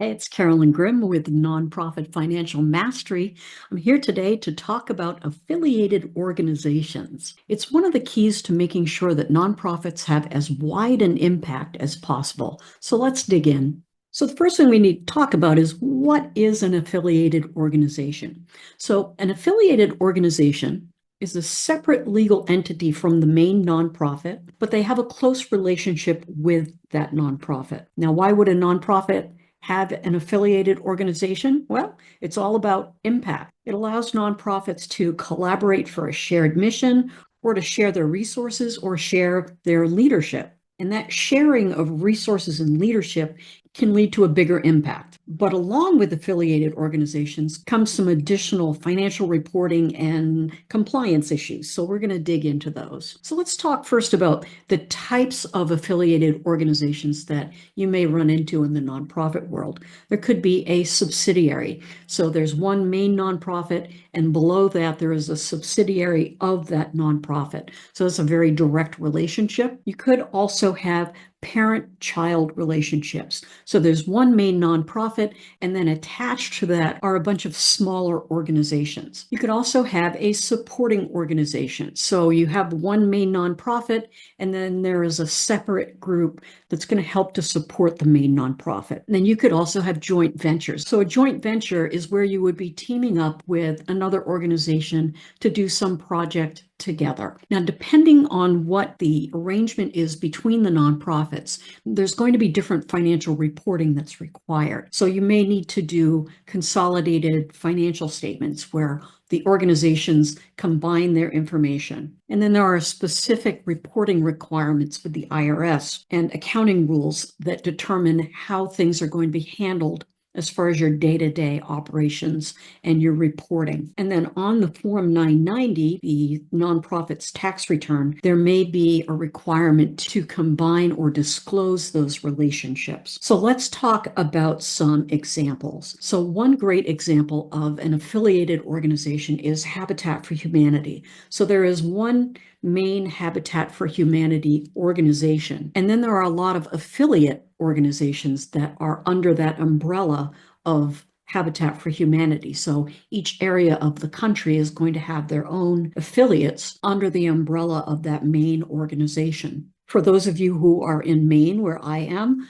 Hey, it's Carolyn Grimm with Nonprofit Financial Mastery. I'm here today to talk about affiliated organizations. It's one of the keys to making sure that nonprofits have as wide an impact as possible. So let's dig in. So the first thing we need to talk about is what is an affiliated organization? So an affiliated organization is a separate legal entity from the main nonprofit, but they have a close relationship with that nonprofit. Now, why would a nonprofit have an affiliated organization? Well, it's all about impact. It allows nonprofits to collaborate for a shared mission or to share their resources or share their leadership. And that sharing of resources and leadership can lead to a bigger impact. But along with affiliated organizations comes some additional financial reporting and compliance issues. So we're going to dig into those. So let's talk first about the types of affiliated organizations that you may run into in the nonprofit world. There could be a subsidiary. So there's one main nonprofit, and below that, there is a subsidiary of that nonprofit. So it's a very direct relationship. You could also have parent-child relationships. So there's one main nonprofit, and then attached to that are a bunch of smaller organizations. You could also have a supporting organization. So you have one main nonprofit, and then there is a separate group that's going to help to support the main nonprofit. And then you could also have joint ventures. So a joint venture is where you would be teaming up with another organization to do some project together. Now, depending on what the arrangement is between the nonprofits, there's going to be different financial reporting that's required. So you may need to do consolidated financial statements where the organizations combine their information. And then there are specific reporting requirements with the IRS and accounting rules that determine how things are going to be handled as far as your day-to-day operations and your reporting. And then on the Form 990, the nonprofit's tax return, there may be a requirement to combine or disclose those relationships. So let's talk about some examples. So one great example of an affiliated organization is Habitat for Humanity. So there is one main Habitat for Humanity organization, and then there are a lot of affiliate organizations that are under that umbrella of Habitat for Humanity. So each area of the country is going to have their own affiliates under the umbrella of that main organization. For those of you who are in Maine, where I am,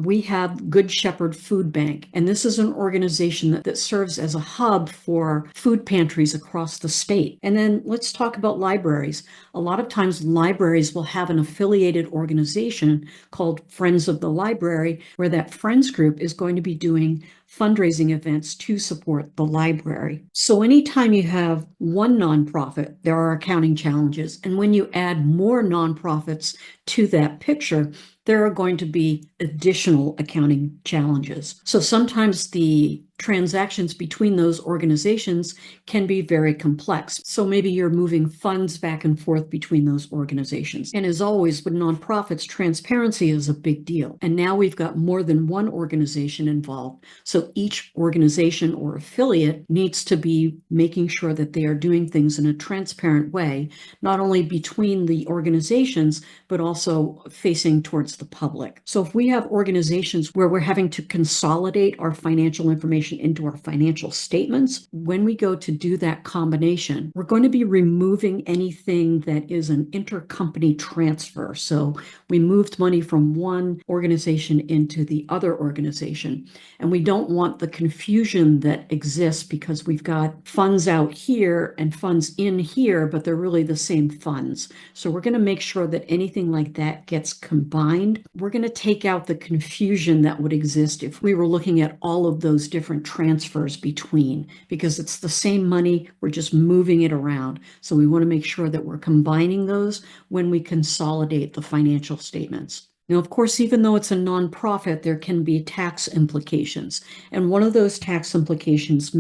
we have Good Shepherd Food Bank. And this is an organization that serves as a hub for food pantries across the state. And then let's talk about libraries. A lot of times libraries will have an affiliated organization called Friends of the Library, where that Friends group is going to be doing fundraising events to support the library. So anytime you have one nonprofit, there are accounting challenges. And when you add more nonprofits to that picture, there are going to be additional accounting challenges. So sometimes the transactions between those organizations can be very complex. So maybe you're moving funds back and forth between those organizations. And as always, with nonprofits, transparency is a big deal. And now we've got more than one organization involved. So each organization or affiliate needs to be making sure that they are doing things in a transparent way, not only between the organizations, but also facing towards the public. So if we have organizations where we're having to consolidate our financial information into our financial statements, when we go to do that combination, we're going to be removing anything that is an intercompany transfer. So we moved money from one organization into the other organization. And we don't want the confusion that exists because we've got funds out here and funds in here, but they're really the same funds. So we're going to make sure that anything like that gets combined. We're going to take out the confusion that would exist if we were looking at all of those different transfers between, because it's the same money, we're just moving it around. So we want to make sure that we're combining those when we consolidate the financial statements. Now, of course, even though it's a nonprofit, there can be tax implications. And one of those tax implications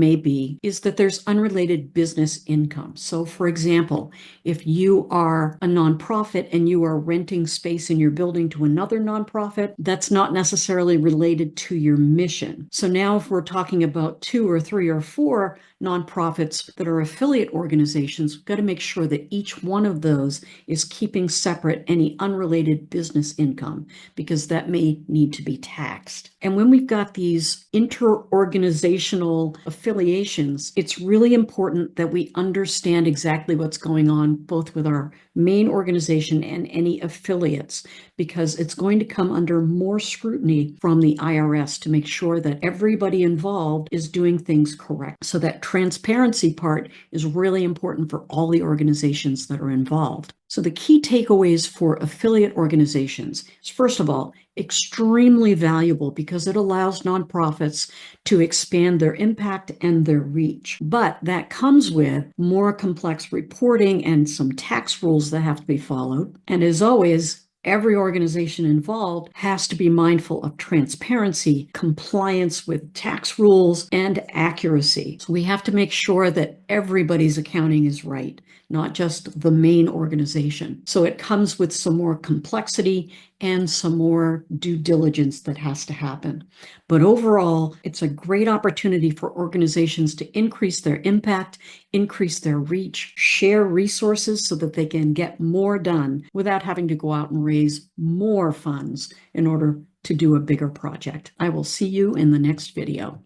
is that there's unrelated business income. So for example, if you are a nonprofit and you are renting space in your building to another nonprofit, that's not necessarily related to your mission. So now if we're talking about 2 or 3 or 4 nonprofits that are affiliate organizations, we've got to make sure that each one of those is keeping separate any unrelated business income. them because that may need to be taxed. And when we've got these inter-organizational affiliations, it's really important that we understand exactly what's going on both with our main organization and any affiliates, because it's going to come under more scrutiny from the IRS to make sure that everybody involved is doing things correct. So that transparency part is really important for all the organizations that are involved. So the key takeaways for affiliate organizations is, first of all, extremely valuable because it allows nonprofits to expand their impact and their reach. But that comes with more complex reporting and some tax rules that have to be followed. And as always, every organization involved has to be mindful of transparency, compliance with tax rules, and accuracy. So we have to make sure that everybody's accounting is right, not just the main organization. So it comes with some more complexity and some more due diligence that has to happen. But overall, it's a great opportunity for organizations to increase their impact, increase their reach, share resources so that they can get more done without having to go out and raise more funds in order to do a bigger project. I will see you in the next video.